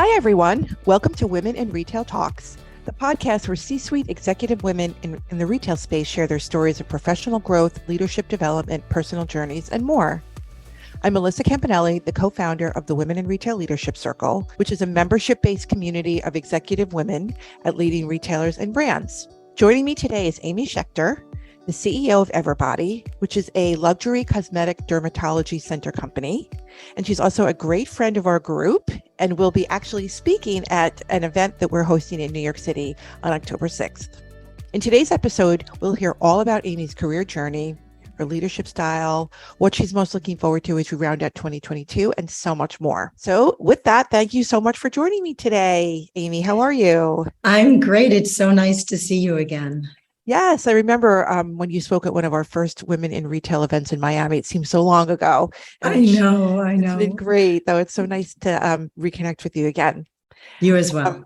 Hi, everyone. Welcome to Women in Retail Talks, the podcast where C-suite executive women in the retail space share their stories of professional growth, leadership development, personal journeys, and more. I'm Melissa Campanelli, the co-founder of the Women in Retail Leadership Circle, which is a membership-based community of executive women at leading retailers and brands. Joining me today is Amy Shecter, the CEO of Everbody, which is a luxury cosmetic dermatology center company. And she's also a great friend of our group and will be actually speaking at an event that we're hosting in New York City on October 6th. In today's episode, we'll hear all about Amy's career journey, her leadership style, what she's most looking forward to as we round out 2022, and so much more. So with that, thank you so much for joining me today. Amy, how are you? I'm great. It's so nice to see you again. Yes, I remember when you spoke at one of our first Women in Retail events in Miami. It seems so long ago. I know. It's been great, though. It's so nice to reconnect with you again. You as well.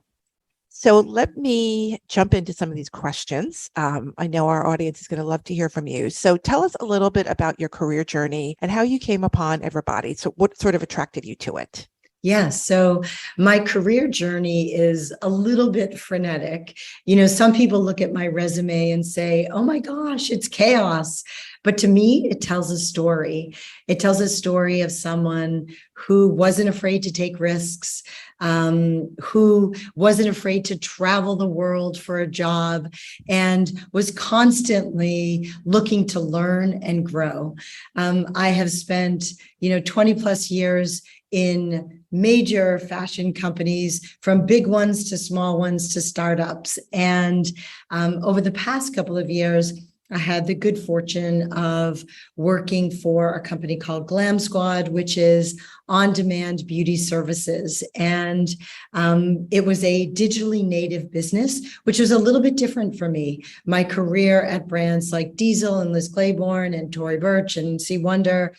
So let me jump into some of these questions. I know our audience is going to love to hear from you. So tell us a little bit about your career journey and how you came upon Everbody. So what sort of attracted you to it? Yes. So my career journey is a little bit frenetic. You know, some people look at my resume and say, oh my gosh, it's chaos. But to me, it tells a story. It tells a story of someone who wasn't afraid to take risks, who wasn't afraid to travel the world for a job, and was constantly looking to learn and grow. I have spent, 20 plus years in major fashion companies, from big ones to small ones to startups. And over the past couple of years, I had the good fortune of working for a company called Glam Squad, which is on-demand beauty services. And it was a digitally native business, which was a little bit different for me. My career at brands like Diesel and Liz Claiborne and Tory Burch and C. Wonder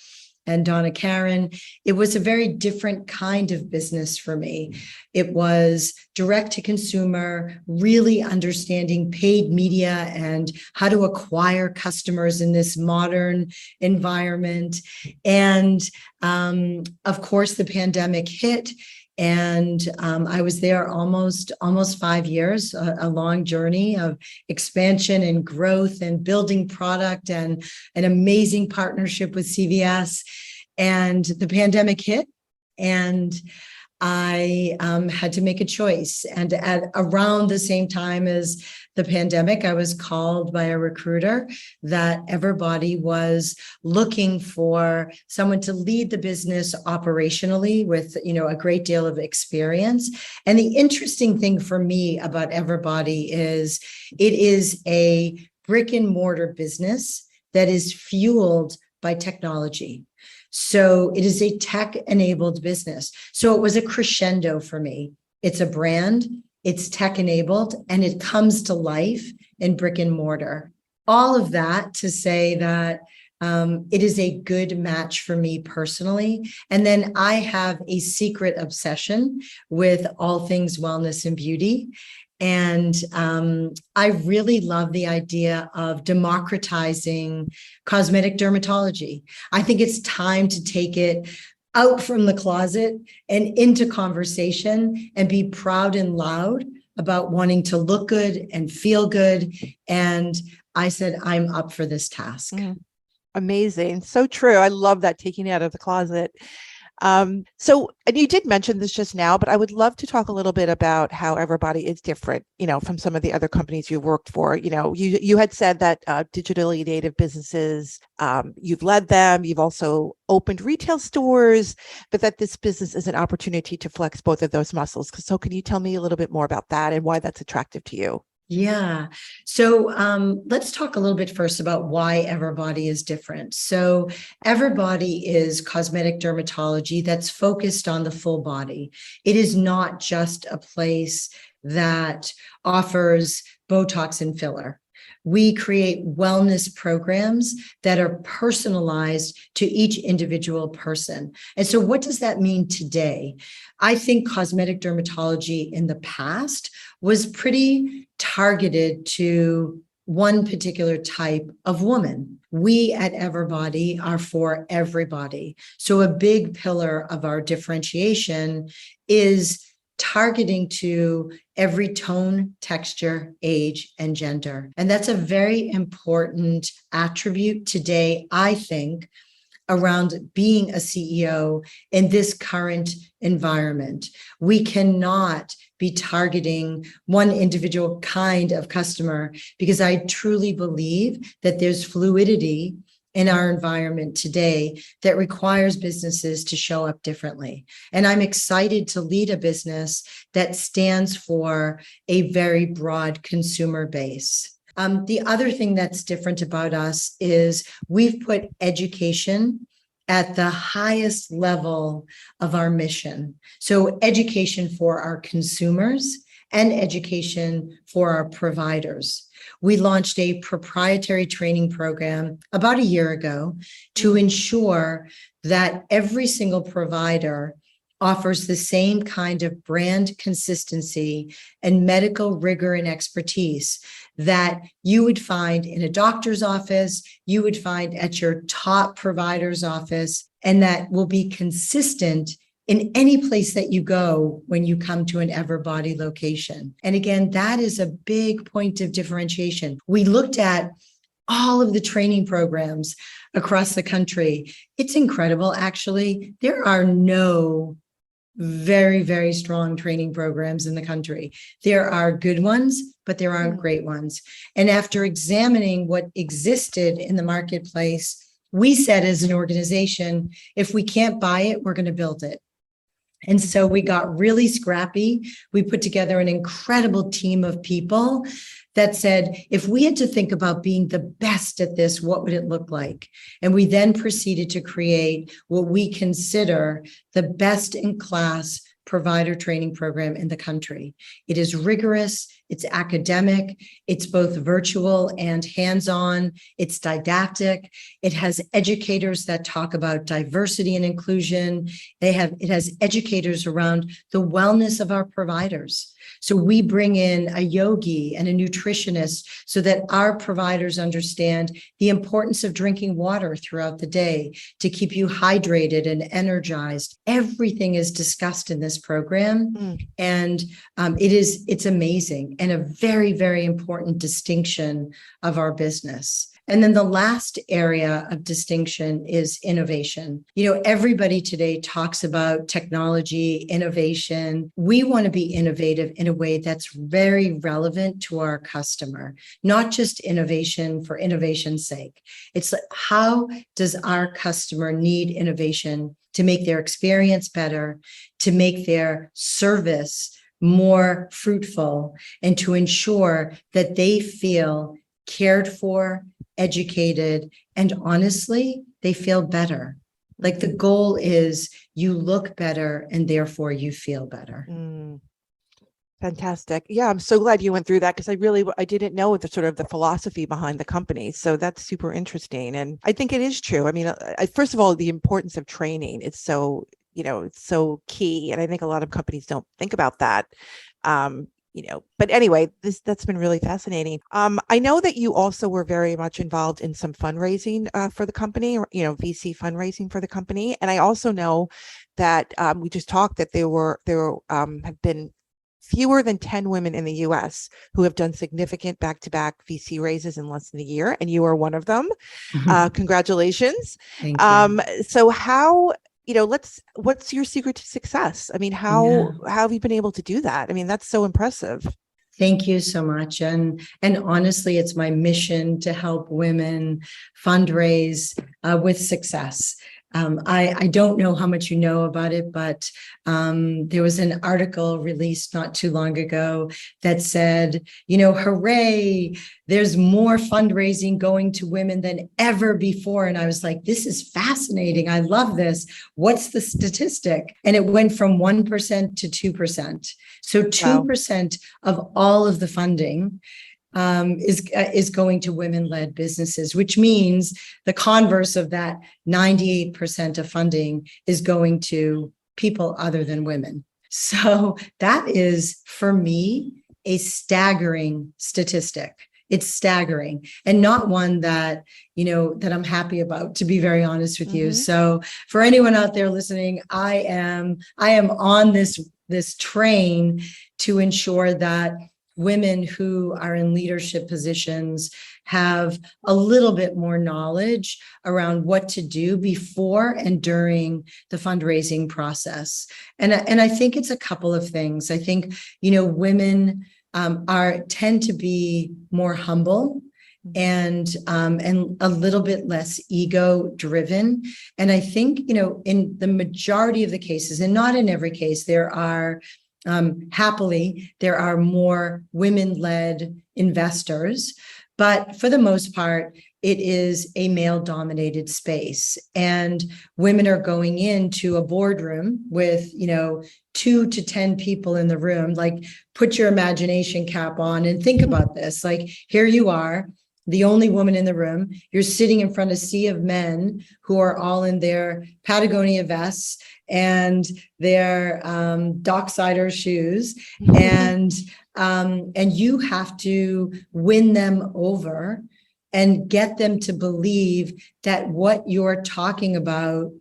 and Donna Karan, it was a very different kind of business for me. It was direct to consumer, really understanding paid media and how to acquire customers in this modern environment. And of course, the pandemic hit. And I was there almost 5 years, a long journey of expansion and growth and building product and an amazing partnership with CVS. And the pandemic hit, and I had to make a choice. And at around the same time as the pandemic, I was called by a recruiter that Everbody was looking for someone to lead the business operationally with, a great deal of experience. And the interesting thing for me about Everbody is it is a brick and mortar business that is fueled by technology. So it is a tech-enabled business. So it was a crescendo for me. It's a brand, it's tech-enabled, and it comes to life in brick and mortar. All of that to say that it is a good match for me personally. And then I have a secret obsession with all things wellness and beauty. And I really love the idea of democratizing cosmetic dermatology. I think it's time to take it out from the closet and into conversation and be proud and loud about wanting to look good and feel good. And I said, I'm up for this task. Amazing. So true. I love that, taking it out of the closet. And you did mention this just now, but I would love to talk a little bit about how Everbody is different, from some of the other companies you've worked for. You had said that digitally native businesses, you've led them, you've also opened retail stores, but that this business is an opportunity to flex both of those muscles. So can you tell me a little bit more about that and why that's attractive to you? Yeah. So let's talk a little bit first about why Everbody is different. So Everbody is cosmetic dermatology that's focused on the full body. It is not just a place that offers Botox and filler. We create wellness programs that are personalized to each individual person. And so what does that mean today? I think cosmetic dermatology in the past was pretty targeted to one particular type of woman. We at Everbody are for everybody. So a big pillar of our differentiation is targeting to every tone, texture, age, and gender. And that's a very important attribute today, I think, around being a CEO in this current environment. We cannot be targeting one individual kind of customer, because I truly believe that there's fluidity in our environment today that requires businesses to show up differently. And I'm excited to lead a business that stands for a very broad consumer base. The other thing that's different about us is we've put education at the highest level of our mission. So education for our consumers and education for our providers. We launched a proprietary training program about a year ago to ensure that every single provider offers the same kind of brand consistency and medical rigor and expertise that you would find in a doctor's office, you would find at your top provider's office, and that will be consistent in any place that you go when you come to an Everbody location. And again, that is a big point of differentiation. We looked at all of the training programs across the country. It's incredible, actually. There are no very, very strong training programs in the country. There are good ones, but there aren't great ones. And after examining what existed in the marketplace, we said as an organization, if we can't buy it, we're going to build it. And so we got really scrappy. We put together an incredible team of people that said, if we had to think about being the best at this, what would it look like? And we then proceeded to create what we consider the best in class provider training program in the country. It is rigorous, it's academic, it's both virtual and hands-on, it's didactic, it has educators that talk about diversity and inclusion, it has educators around the wellness of our providers. So we bring in a yogi and a nutritionist so that our providers understand the importance of drinking water throughout the day to keep you hydrated and energized. Everything is discussed in this program, and it's amazing and a very, very important distinction of our business. And then the last area of distinction is innovation. You know, everybody today talks about technology, innovation. We want to be innovative in a way that's very relevant to our customer, not just innovation for innovation's sake. It's like, how does our customer need innovation to make their experience better, to make their service more fruitful, and to ensure that they feel cared for, educated, and honestly, they feel better. Like the goal is you look better and therefore you feel better. Fantastic. Yeah, I'm so glad you went through that, because I didn't know the sort of the philosophy behind the company. So that's super interesting. And I think it is true. I mean, first of all, the importance of training is so, it's so key. And I think a lot of companies don't think about that. But anyway, that's been really fascinating. I know that you also were very much involved in some fundraising for the company, or, VC fundraising for the company. And I also know that we just talked that there have been fewer than 10 women in the US who have done significant back-to-back VC raises in less than a year. And you are one of them. Congratulations. Thank you. So how, what's your secret to success? I mean, how have you been able to do that? I mean, that's so impressive. Thank you so much. And honestly, it's my mission to help women fundraise with success. I don't know how much you know about it, but there was an article released not too long ago that said, hooray, there's more fundraising going to women than ever before. And I was like, this is fascinating. I love this. What's the statistic? And it went from 1% to 2%. So 2% of all of the funding is going to women-led businesses, which means the converse of that 98% of funding is going to people other than women. So that is, for me, a staggering statistic. It's staggering, and not one that, that I'm happy about, to be very honest with you. So for anyone out there listening, I am on this train to ensure that women who are in leadership positions have a little bit more knowledge around what to do before and during the fundraising process. And I think it's a couple of things. I think, women tend to be more humble and a little bit less ego driven. And I think, in the majority of the cases, and not in every case, there are happily, there are more women-led investors, but for the most part, it is a male-dominated space, and women are going into a boardroom with, 2 to 10 people in the room. Like, put your imagination cap on and think about this. Like, here you are, the only woman in the room. You're sitting in front of a sea of men who are all in their Patagonia vests and their Docksider shoes, and you have to win them over and get them to believe that what you're talking about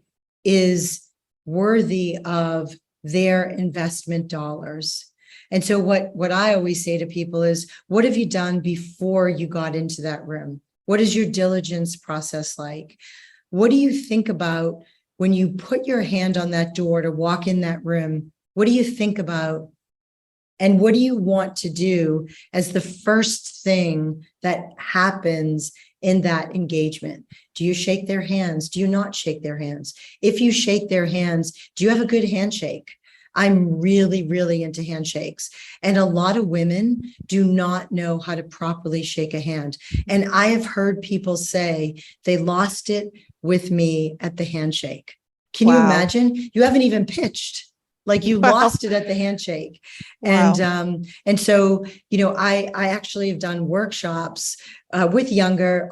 is worthy of their investment dollars. And so what I always say to people is, what have you done before you got into that room? What is your diligence process like? What do you think about when you put your hand on that door to walk in that room? What do you think about? And what do you want to do as the first thing that happens in that engagement? Do you shake their hands? Do you not shake their hands? If you shake their hands, do you have a good handshake? I'm really, really into handshakes. And a lot of women do not know how to properly shake a hand. And I have heard people say they lost it with me at the handshake. Can you imagine? You haven't even pitched. Like, you lost it at the handshake. And so, I actually have done workshops with younger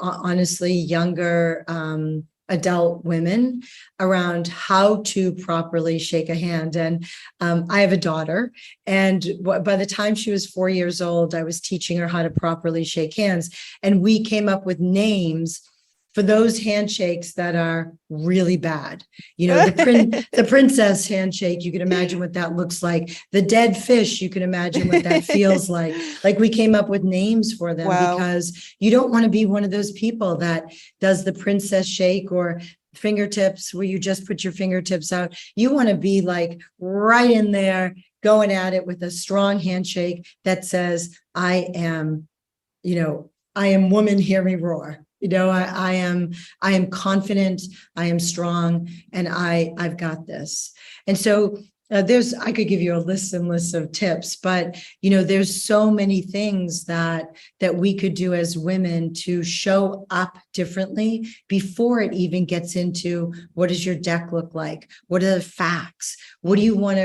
adult women around how to properly shake a hand. And I have a daughter, and by the time she was 4 years old, I was teaching her how to properly shake hands. And we came up with names for those handshakes that are really bad. The princess handshake, you can imagine what that looks like. The dead fish, you can imagine what that feels like. Like, we came up with names for them because you don't want to be one of those people that does the princess shake or fingertips where you just put your fingertips out. You want to be like right in there going at it with a strong handshake that says, I am woman, hear me roar. I am confident, I am strong, and I've got this. And so I could give you a list and list of tips, but there's so many things that we could do as women to show up differently before it even gets into, what does your deck look like? What are the facts? What do you want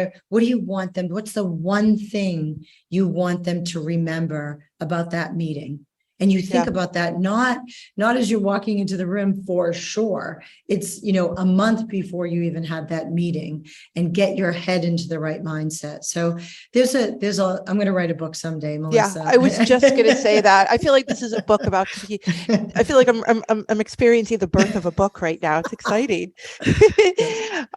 them? What's the one thing you want them to remember about that meeting? And you think about that, not as you're walking into the room, for sure. It's, a month before you even had that meeting, and get your head into the right mindset. So I'm going to write a book someday, Melissa. Yeah, I was just going to say that. I feel like this is a book about, I feel like I'm experiencing the birth of a book right now. It's exciting.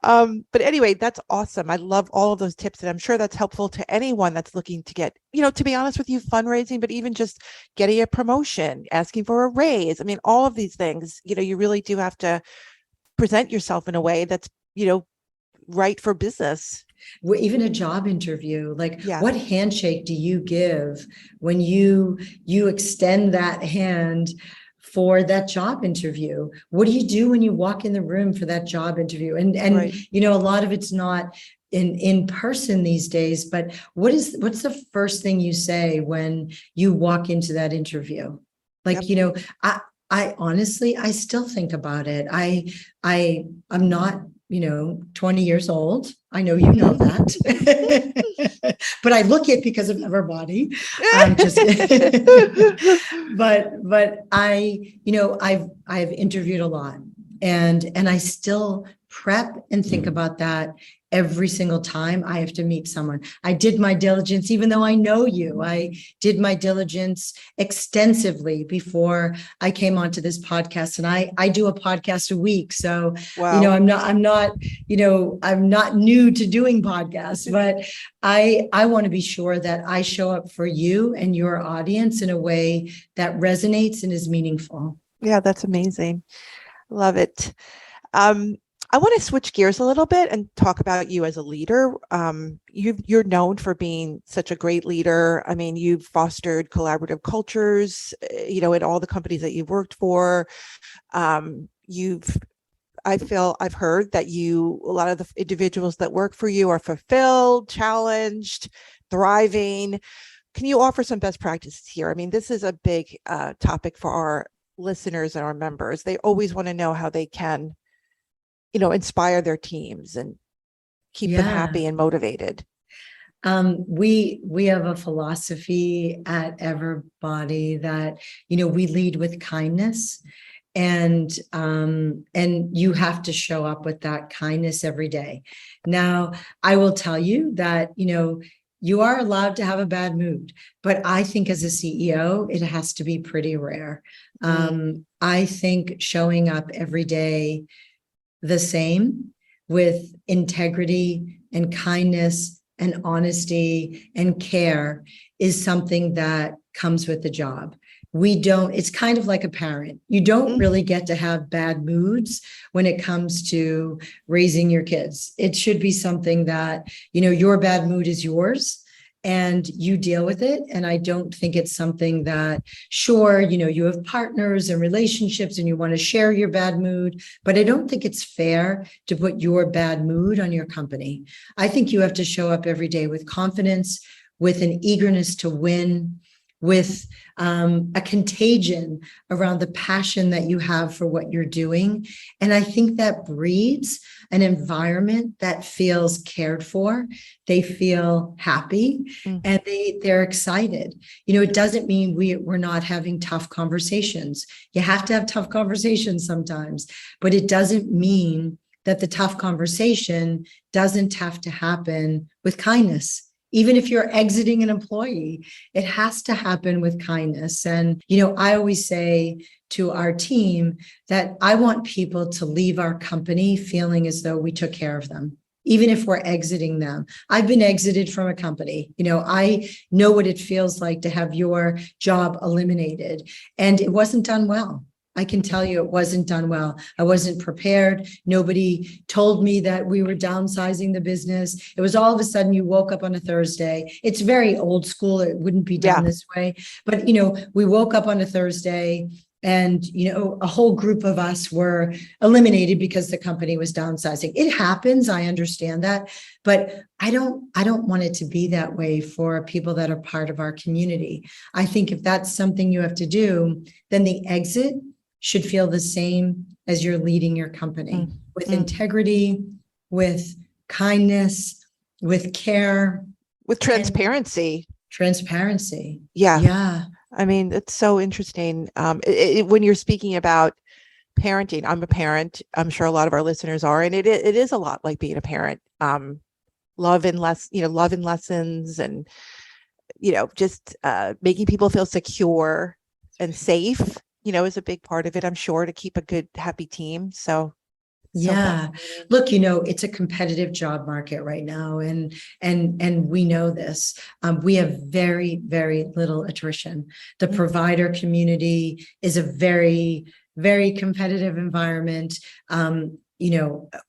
But anyway, that's awesome. I love all of those tips, and I'm sure that's helpful to anyone that's looking to get, to be honest with you, fundraising, but even just getting a promotion, asking for a raise. I mean, all of these things, you really do have to present yourself in a way that's, right for business. Even a job interview, like, what handshake do you give when you extend that hand for that job interview? What do you do when you walk in the room for that job interview? And right. A lot of it's not in person these days, but what's the first thing you say when you walk into that interview? Like, I honestly, I still think about it. I'm not, 20 years old. I know you know that, but I look it because of everybody. I'm just, but I've interviewed a lot, and I still prep and think about that every single time I have to meet someone. I did my diligence, even though I know you. I did my diligence extensively before I came onto this podcast, and I do a podcast a week. So, Wow. I'm not new to doing podcasts, but I want to be sure that I show up for you and your audience in a way that resonates and is meaningful. Yeah, that's amazing. Love it. I want to switch gears a little bit and talk about you as a leader. You're known for being such a great leader. I mean, you've fostered collaborative cultures, in all the companies that you've worked for. I've heard that a lot of the individuals that work for you are fulfilled, challenged, thriving. Can you offer some best practices here? I mean, this is a big topic for our listeners and our members. They always want to know how they can inspire their teams and keep them happy and motivated. We have a philosophy at Everbody that, we lead with kindness, and you have to show up with that kindness every day. Now, I will tell you that, you are allowed to have a bad mood, but I think as a CEO, it has to be pretty rare. I think showing up every day the same with integrity and kindness and honesty and care is something that comes with the job. It's kind of like a parent. You don't really get to have bad moods when it comes to raising your kids. It should be something that, your bad mood is yours and you deal with it. And I don't think it's something that, sure, you have partners and relationships and you want to share your bad mood, but I don't think it's fair to put your bad mood on your company. I think you have to show up every day with confidence, with an eagerness to win, with a contagion around the passion that you have for what you're doing. And I think that breeds an environment that feels cared for. They feel happy and they're excited. It doesn't mean we're not having tough conversations. You have to have tough conversations sometimes, but it doesn't mean that the tough conversation doesn't have to happen with kindness. Even if you're exiting an employee, it has to happen with kindness. And, I always say to our team that I want people to leave our company feeling as though we took care of them, even if we're exiting them. I've been exited from a company. I know what it feels like to have your job eliminated, and it wasn't done well. I can tell you it wasn't done well. I wasn't prepared. Nobody told me that we were downsizing the business. It was all of a sudden you woke up on a Thursday. It's very old school. It wouldn't be done this way. But, we woke up on a Thursday and, a whole group of us were eliminated because the company was downsizing. It happens. I understand that. But I don't want it to be that way for people that are part of our community. I think if that's something you have to do, then the exit should feel the same as you're leading your company with integrity, with kindness, with care, with transparency. Transparency. Yeah. I mean, it's so interesting. When you're speaking about parenting, I'm a parent. I'm sure a lot of our listeners are, and it is a lot like being a parent. Love and lessons, and just making people feel secure and safe. Is a big part of it, I'm sure, to keep a good, happy team. So look, it's a competitive job market right now, and we know this. We have very, very little attrition. The provider community is a very, very competitive environment.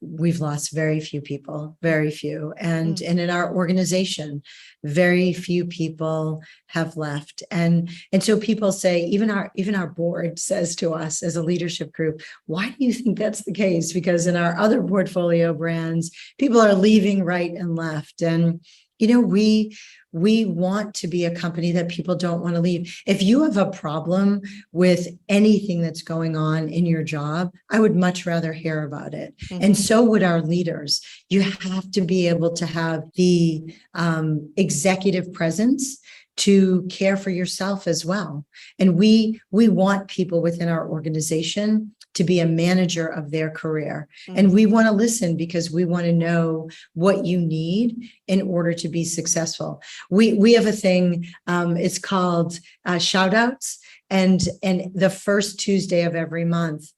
We've lost very few people, very few. And in our organization, very few people have left. And so people say, even our board says to us as a leadership group, why do you think that's the case? Because in our other portfolio brands, people are leaving right and left. And we want to be a company that people don't want to leave. If you have a problem with anything that's going on in your job, I would much rather hear about it. And so would our leaders. You have to be able to have the executive presence to care for yourself as well. And we want people within our organization to be a manager of their career. And we want to listen because we want to know what you need in order to be successful. We have a thing, it's called shout outs. And the first Tuesday of every month,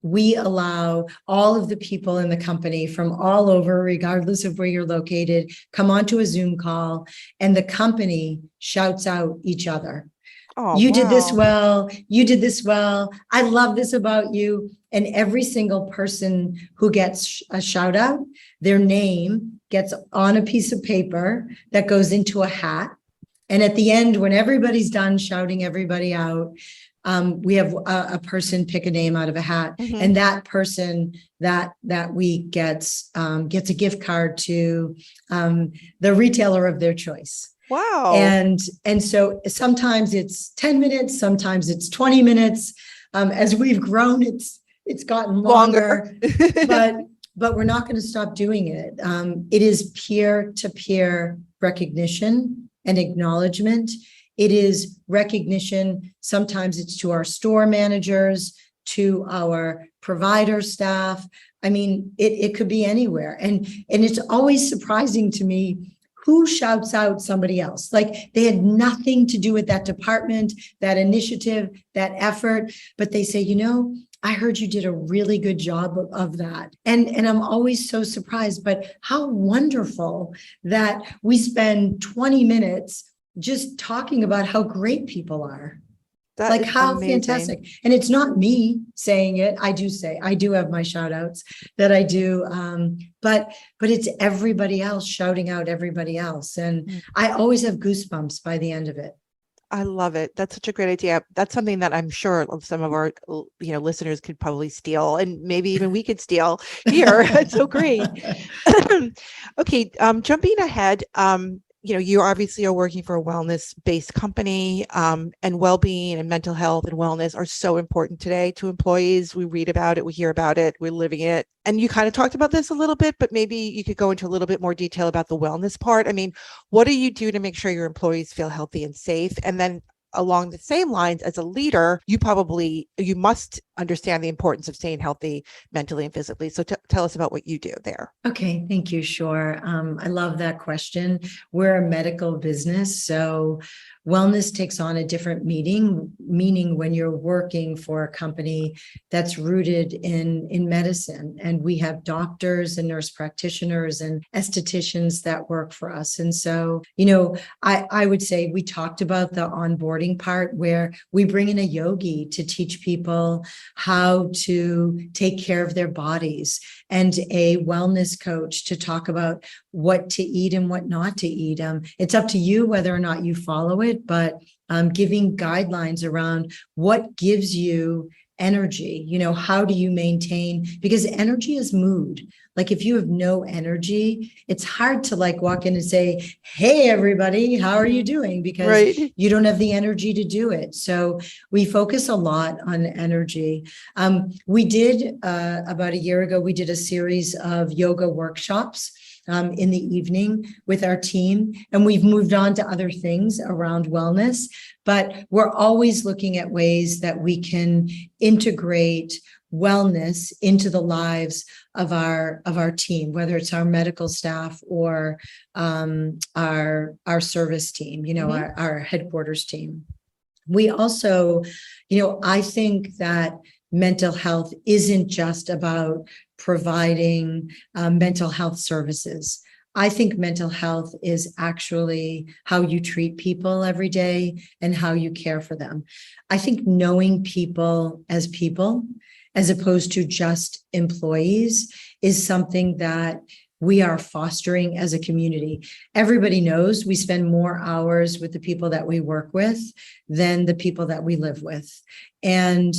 we allow all of the people in the company from all over, regardless of where you're located, come onto a Zoom call, and the company shouts out each other. Oh, You did this wow. well. You did this well. I love this about you. And every single person who gets a shout out, their name gets on a piece of paper that goes into a hat. And at the end, when everybody's done shouting everybody out, we have a person pick a name out of a hat, and that person that week gets a gift card to the retailer of their choice. Wow. And so sometimes it's 10 minutes, sometimes it's 20 minutes. As we've grown, it's gotten longer, but we're not going to stop doing it. It is peer-to-peer recognition and acknowledgement. It is recognition. Sometimes it's to our store managers, to our provider staff. I mean, it could be anywhere. And it's always surprising to me who shouts out somebody else. Like they had nothing to do with that department, that initiative, that effort, but they say, I heard you did a really good job of that. And I'm always so surprised, but how wonderful that we spend 20 minutes just talking about how great people are. That like is how amazing. Fantastic. And it's not me saying it. I do have my shout outs that I do. But it's everybody else shouting out everybody else. And I always have goosebumps by the end of it. I love it. That's such a great idea. That's something that I'm sure some of our listeners could probably steal, and maybe even we could steal here. It's so great. Okay, jumping ahead, you obviously are working for a wellness-based company, and well-being and mental health and wellness are so important today to employees. We read about it, we hear about it, we're living it. And you kind of talked about this a little bit, but maybe you could go into a little bit more detail about the wellness part. I mean, what do you do to make sure your employees feel healthy and safe? And then along the same lines, as a leader, you must understand the importance of staying healthy mentally and physically. So tell us about what you do there. Okay, thank you. Sure. I love that question. We're a medical business, so wellness takes on a different meaning when you're working for a company that's rooted in medicine. And we have doctors and nurse practitioners and estheticians that work for us. And so, I would say we talked about the onboarding part where we bring in a yogi to teach people how to take care of their bodies, and a wellness coach to talk about what to eat and what not to eat. It's up to you whether or not you follow it, but giving guidelines around what gives you energy. How do you maintain? Because energy is mood. Like if you have no energy, it's hard to walk in and say, hey, everybody, how are you doing? Because you don't have the energy to do it. So we focus a lot on energy. We did about a year ago, we did a series of yoga workshops in the evening with our team. And we've moved on to other things around wellness, but we're always looking at ways that we can integrate wellness into the lives of our team, whether it's our medical staff or our service team, our headquarters team. We also, I think that mental health isn't just about providing mental health services. I think mental health is actually how you treat people every day and how you care for them. I think knowing people, as opposed to just employees, is something that we are fostering as a community. Everybody knows we spend more hours with the people that we work with than the people that we live with. And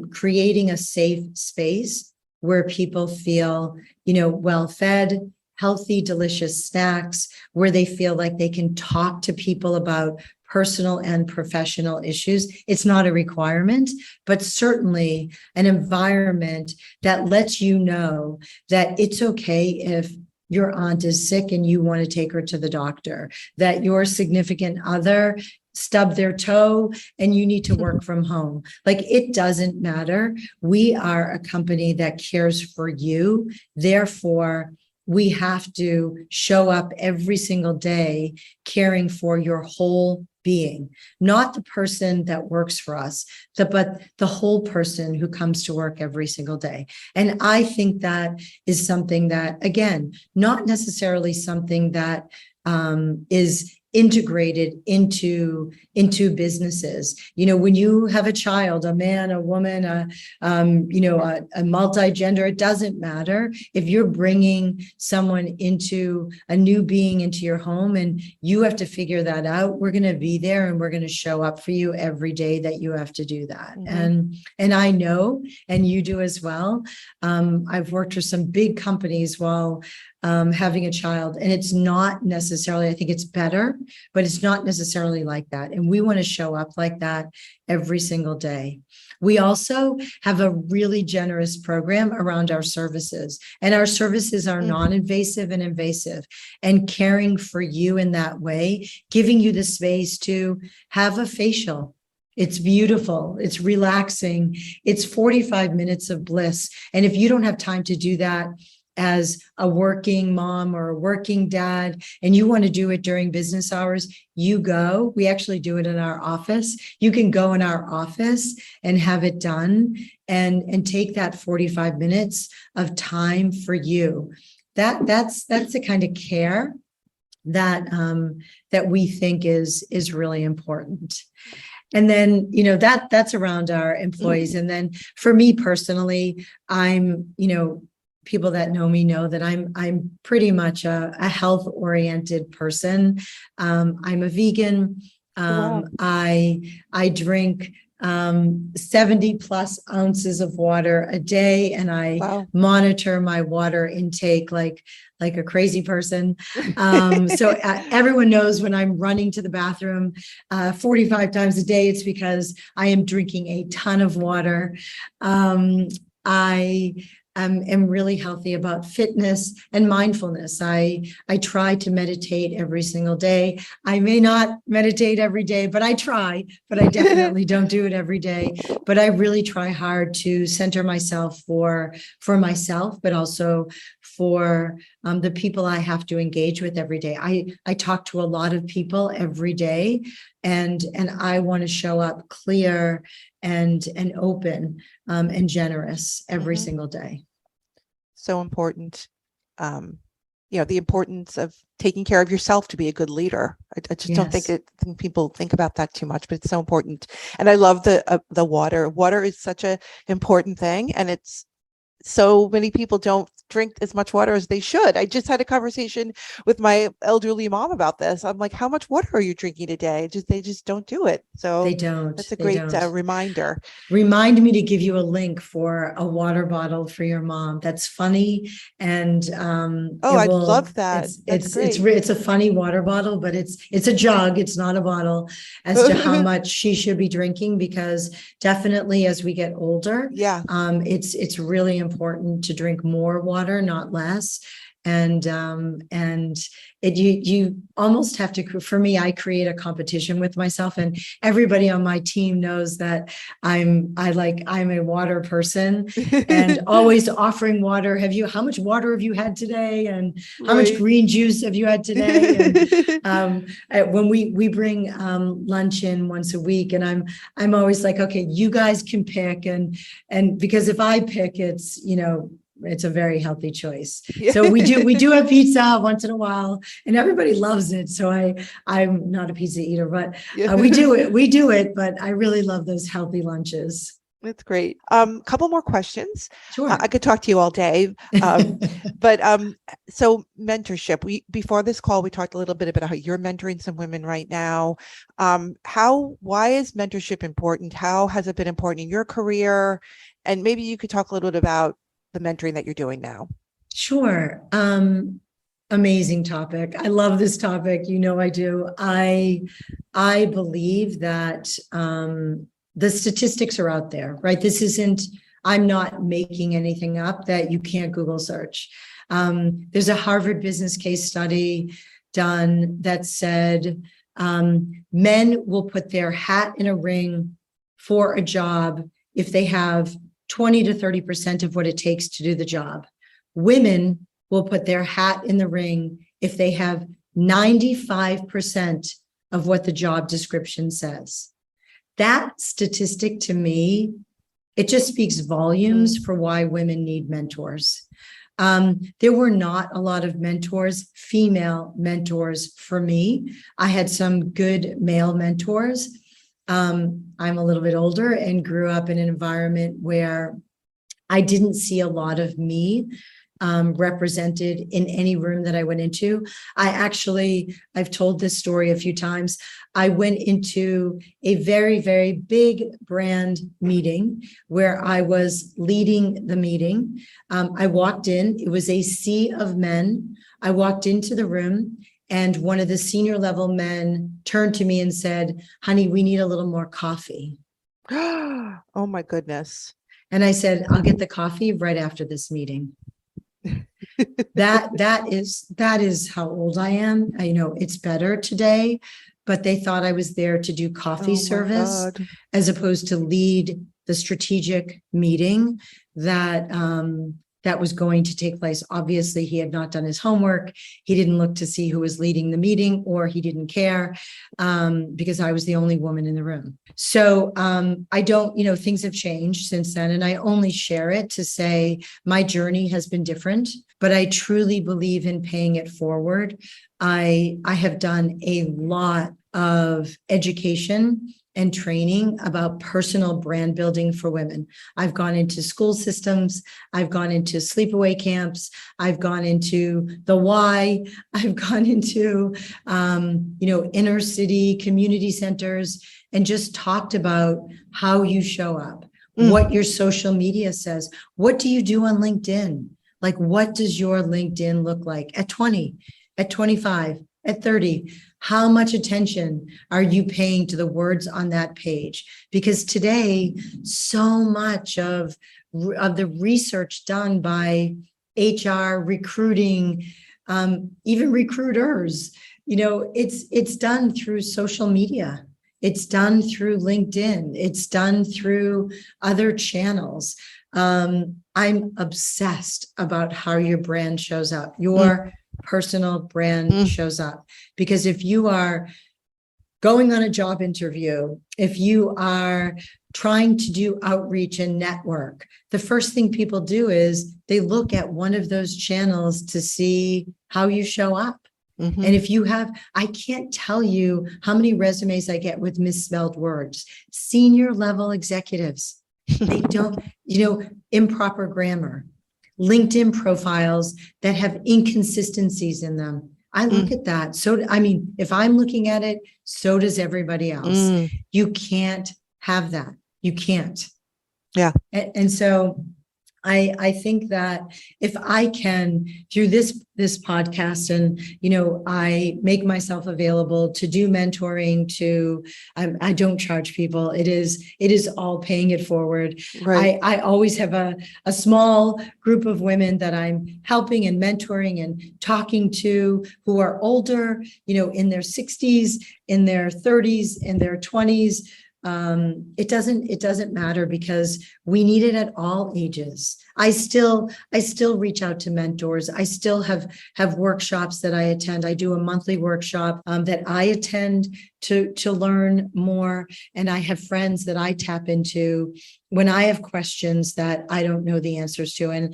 creating a safe space where people feel, well-fed, healthy, delicious snacks, where they feel like they can talk to people about personal and professional issues. It's not a requirement, but certainly an environment that lets you know that it's okay if your aunt is sick and you want to take her to the doctor, that your significant other stubbed their toe and you need to work from home. Like, it doesn't matter. We are a company that cares for you. Therefore, we have to show up every single day caring for your whole being, not the person that works for us, but the whole person who comes to work every single day. And I think that is something that, again, not necessarily something that is integrated into businesses. When you have a child, a man, a woman, a multi-gender, it doesn't matter. If you're bringing someone into a new being into your home and you have to figure that out, we're going to be there and we're going to show up for you every day that you have to do that. And I know, and you do as well. I've worked for some big companies while having a child, and it's not necessarily, I think it's better, but it's not necessarily like that. And we want to show up like that every single day. We also have a really generous program around our services, and our services are non-invasive and invasive, and caring for you in that way, giving you the space to have a facial. It's beautiful. It's relaxing. It's 45 minutes of bliss. And if you don't have time to do that as a working mom or a working dad, and you want to do it during business hours, you go. We actually do it in our office. You can go in our office and have it done and take that 45 minutes of time for you. That's the kind of care that that we think is really important. And then, that's around our employees. And then for me personally, I'm, people that know me know that I'm pretty much a health-oriented person. I'm a vegan. Wow. I drink 70 plus ounces of water a day, and I monitor my water intake like a crazy person. So everyone knows when I'm running to the bathroom 45 times a day, it's because I am drinking a ton of water. I am really healthy about fitness and mindfulness. I try to meditate every single day. I may not meditate every day, but I try, but I definitely don't do it every day. But I really try hard to center myself for myself, but also for the people I have to engage with every day. I talk to a lot of people every day, and I want to show up clear and open and generous every single day. So important. The importance of taking care of yourself to be a good leader. I just don't think people think about that too much, but it's so important. And I love the water. Water is such a important thing, and it's so many people don't drink as much water as they should. I just had a conversation with my elderly mom about this. I'm like, how much water are you drinking a day? They just don't do it. So they don't. That's a great reminder. Remind me to give you a link for a water bottle for your mom. That's funny. And I love that. It's a funny water bottle, but it's a jug. It's not a bottle, as to how much she should be drinking, because definitely as we get older, it's really important to drink more water, not less. And you almost have to, for me, I create a competition with myself, and everybody on my team knows that I'm a water person and always offering water. How much water have you had today? And how much green juice have you had today? And when we bring lunch in once a week, and I'm always like, okay, you guys can pick, and because if I pick, it's a very healthy choice. So we do have pizza once in a while, and everybody loves it. So I'm not a pizza eater, but we do it. But I really love those healthy lunches. That's great. Couple more questions. Sure. I could talk to you all day. But so mentorship. Before this call, we talked a little bit about how you're mentoring some women right now. Why is mentorship important? How has it been important in your career? And maybe you could talk a little bit about the mentoring that you're doing now. Sure. Amazing topic. I love this topic. I do. I believe that the statistics are out there, right? I'm not making anything up that you can't Google search. There's a Harvard business case study done that said men will put their hat in a ring for a job if they have 20 to 30% of what it takes to do the job. Women will put their hat in the ring if they have 95% of what the job description says. That statistic to me, it just speaks volumes for why women need mentors. There were not a lot of mentors, female mentors for me. I had some good male mentors. I'm a little bit older and grew up in an environment where I didn't see a lot of me represented in any room that I went into. I've told this story a few times. I went into a very, very big brand meeting where I was leading the meeting. I walked in, it was a sea of men. I walked into the room and one of the senior level men turned to me and said, "Honey, we need a little more coffee." Oh my goodness. And I said, "I'll get the coffee right after this meeting." That is how old I am. I know it's better today, but they thought I was there to do coffee service as opposed to lead the strategic meeting that was going to take place. Obviously, he had not done his homework. He didn't look to see who was leading the meeting, or he didn't care because I was the only woman in the room. So I don't, things have changed since then. And I only share it to say my journey has been different, but I truly believe in paying it forward. I have done a lot of education and training about personal brand building for women. I've gone into school systems. I've gone into sleepaway camps. I've gone into the Y. I've gone into, inner city community centers and just talked about how you show up, what your social media says. What do you do on LinkedIn? Like, what does your LinkedIn look like at 20, at 25, at 30? How much attention are you paying to the words on that page? Because today, so much of the research done by HR, recruiting, even recruiters, it's done through social media. It's done through LinkedIn. It's done through other channels. I'm obsessed about how your brand shows up. Your personal brand shows up. Because if you are going on a job interview, if you are trying to do outreach and network, the first thing people do is they look at one of those channels to see how you show up. And if you have, I can't tell you how many resumes I get with misspelled words, senior level executives, they don't, improper grammar. LinkedIn profiles that have inconsistencies in them. I look at that. So, if I'm looking at it, so does everybody else. You can't have that. You can't. Yeah. And so I think that if I can, through this podcast, and I make myself available to do mentoring, I don't charge people. It is all paying it forward. Right. I always have a small group of women that I'm helping and mentoring and talking to who are older, in their 60s, in their 30s, in their 20s. It doesn't matter, because we need it at all ages. I still reach out to mentors. I still have workshops that I attend. I do a monthly workshop that I attend to learn more. And I have friends that I tap into when I have questions that I don't know the answers to. And,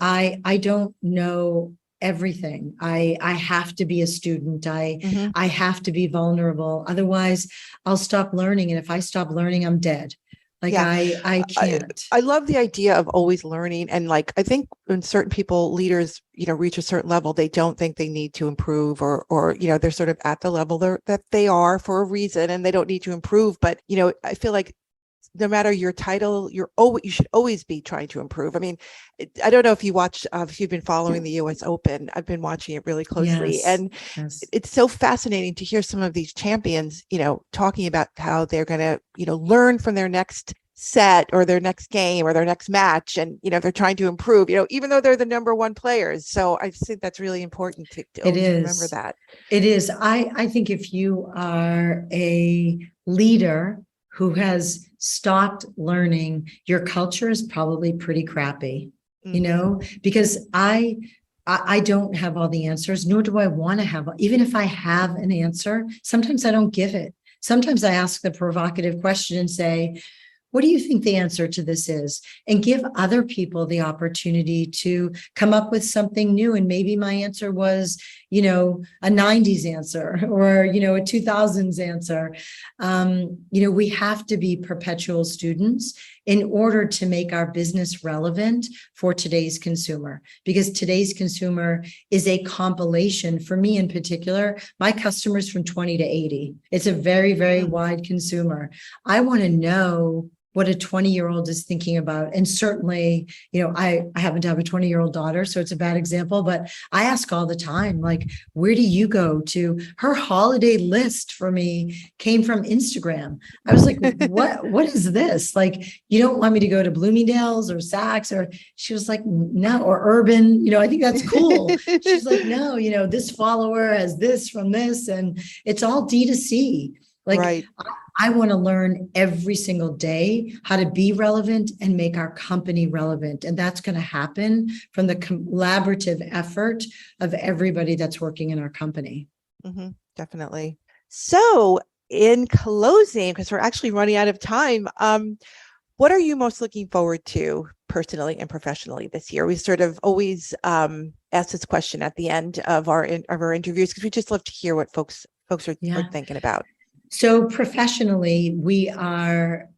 I don't know everything. I have to be a student. I have to be vulnerable. Otherwise, I'll stop learning. And if I stop learning, I'm dead. I can't. I love the idea of always learning. And I think when certain leaders, reach a certain level, they don't think they need to improve, or they're sort of at the level that they are for a reason, and they don't need to improve. But, I feel like no matter your title, you should always be trying to improve. I don't know if if you've been following the US Open. I've been watching it really closely. Yes. And Yes. it's so fascinating to hear some of these champions, talking about how they're going to, learn from their next set or their next game or their next match, and they're trying to improve, even though they're the number one players. So I think that's really important to It always remember is. that. It is. I think if you are a leader who has stopped learning, your culture is probably pretty crappy, because I don't have all the answers, nor do I want to have. Even if I have an answer, sometimes I don't give it. Sometimes I ask the provocative question and say, what do you think the answer to this is? And give other people the opportunity to come up with something new. And maybe my answer was, a 90s answer or, a 2000s answer. We have to be perpetual students in order to make our business relevant for today's consumer, because today's consumer is a compilation, for me in particular, my customers from 20 to 80. It's a very, very wide consumer. I want to know what a 20-year-old is thinking about. And certainly, I happen to have a 20-year-old daughter, so it's a bad example, but I ask all the time, like, where do you go to? Her holiday list for me came from Instagram. I was like, what is this? Like, you don't want me to go to Bloomingdale's or Saks? Or she was like, no, or Urban, I think that's cool. She's like, no, this follower has this from this, and it's all D2C. Like, right. I want to learn every single day how to be relevant and make our company relevant. And that's going to happen from the collaborative effort of everybody that's working in our company. Mm-hmm, definitely. So in closing, because we're actually running out of time, what are you most looking forward to personally and professionally this year? We sort of always ask this question at the end of our interviews, because we just love to hear what folks are thinking about. So professionally, we are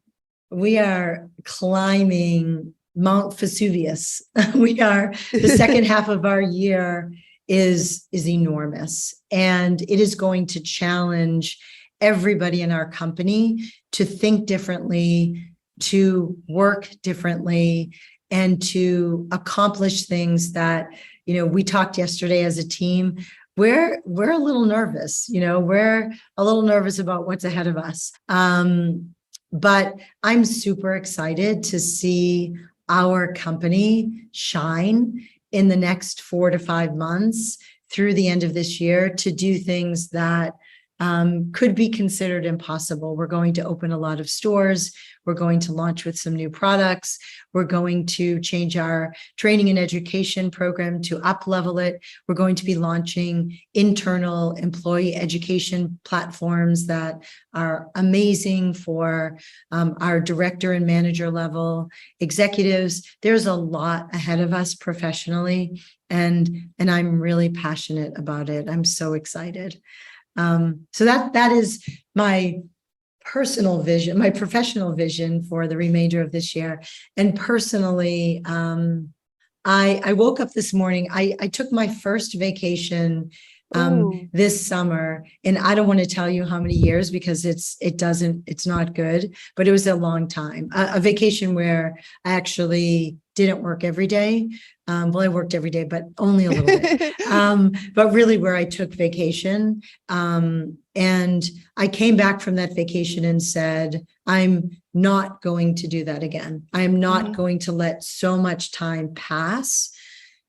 climbing Mount Vesuvius. The second half of our year is enormous, and it is going to challenge everybody in our company to think differently, to work differently, and to accomplish things that, we talked yesterday as a team. We're a little nervous, we're a little nervous about what's ahead of us. But I'm super excited to see our company shine in the next 4 to 5 months through the end of this year to do things that could be considered impossible. We're going to open a lot of stores. We're going to launch with some new products. We're going to change our training and education program to up-level it. We're going to be launching internal employee education platforms that are amazing for our director and manager level executives. There's a lot ahead of us professionally, and I'm really passionate about it. I'm so excited. So that is my personal vision, my professional vision for the remainder of this year. And personally, I woke up this morning, I took my first vacation this summer, and I don't want to tell you how many years, because it's not good, but it was a long time, a vacation where I actually didn't work every day. Well, I worked every day, but only a little bit, but really where I took vacation. And I came back from that vacation and said, I'm not going to do that again. I am not going to let so much time pass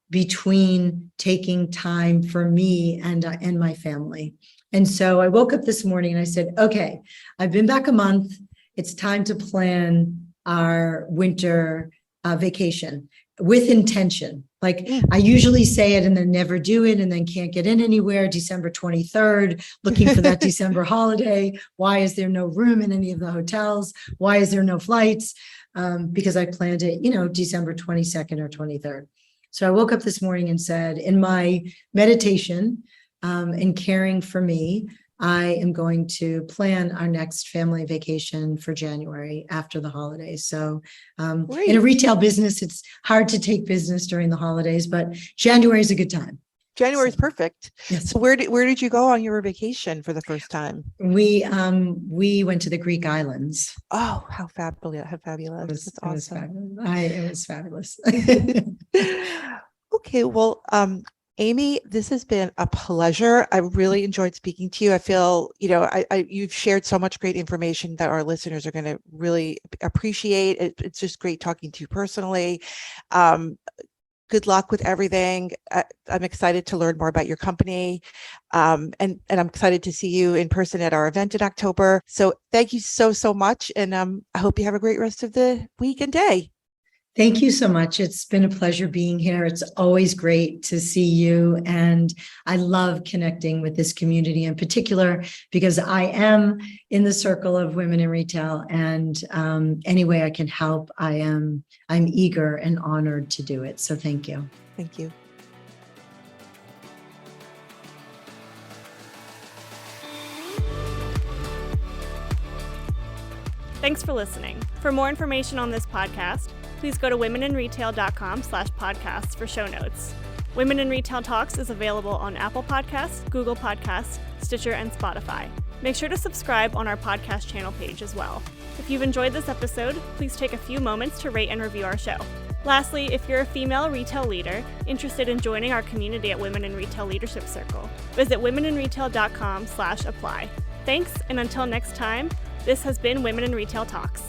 between taking time for me and my family. And so I woke up this morning and I said, okay, I've been back a month. It's time to plan our winter vacation with intention. Like I usually say it and then never do it, and then can't get in anywhere. December 23rd, looking for that December holiday. Why is there no room in any of the hotels? Why is there no flights? Because I planned it, December 22nd or 23rd. So I woke up this morning and said, in my meditation and caring for me, I am going to plan our next family vacation for January after the holidays. So in a retail business, it's hard to take business during the holidays, but January is a good time. January is perfect. Yes. So where did you go on your vacation for the first time? We went to the Greek islands. Oh, how fabulous. How fabulous. That's awesome. It was fabulous. Okay. Well, Amy, this has been a pleasure. I really enjoyed speaking to you. I feel, you've shared so much great information that our listeners are going to really appreciate. It's just great talking to you personally. Good luck with everything. I'm excited to learn more about your company. And I'm excited to see you in person at our event in October. So thank you so much. And I hope you have a great rest of the week and day. Thank you so much. It's been a pleasure being here. It's always great to see you. And I love connecting with this community in particular because I am in the circle of women in retail. And any way I can help, I'm eager and honored to do it. So thank you. Thank you. Thanks for listening. For more information on this podcast, please go to womeninretail.com/podcasts for show notes. Women in Retail Talks is available on Apple Podcasts, Google Podcasts, Stitcher, and Spotify. Make sure to subscribe on our podcast channel page as well. If you've enjoyed this episode, please take a few moments to rate and review our show. Lastly, if you're a female retail leader interested in joining our community at Women in Retail Leadership Circle, visit womeninretail.com/apply. Thanks, and until next time, this has been Women in Retail Talks.